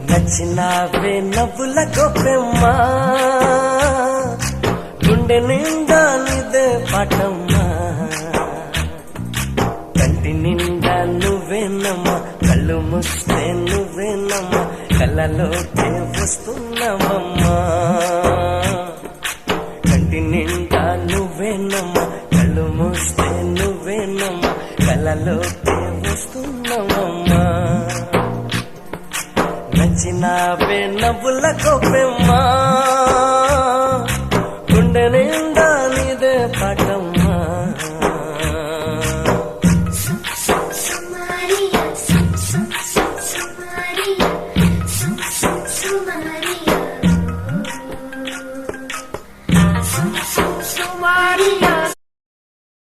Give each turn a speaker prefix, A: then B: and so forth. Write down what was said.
A: నచ్చినావే నవ్వుల గొప్పెమ్మా, గుండె నిండా నిదే పాటమ్మా. కంటి నిండా నువ్వేనమ్మా, కళ్ళు మూస్తే నువ్వేనమ్మా, కళ్ళలోకే వస్తున్నావమ్మా. కంటి నిండా నువ్వేనమ్మా, కళ్ళు మూస్తే నువ్వేనమ్మా, కళ్ళలోకే వస్తున్నావమ్మా. నచ్చినావే నవ్వుల గొప్పెమ్మా.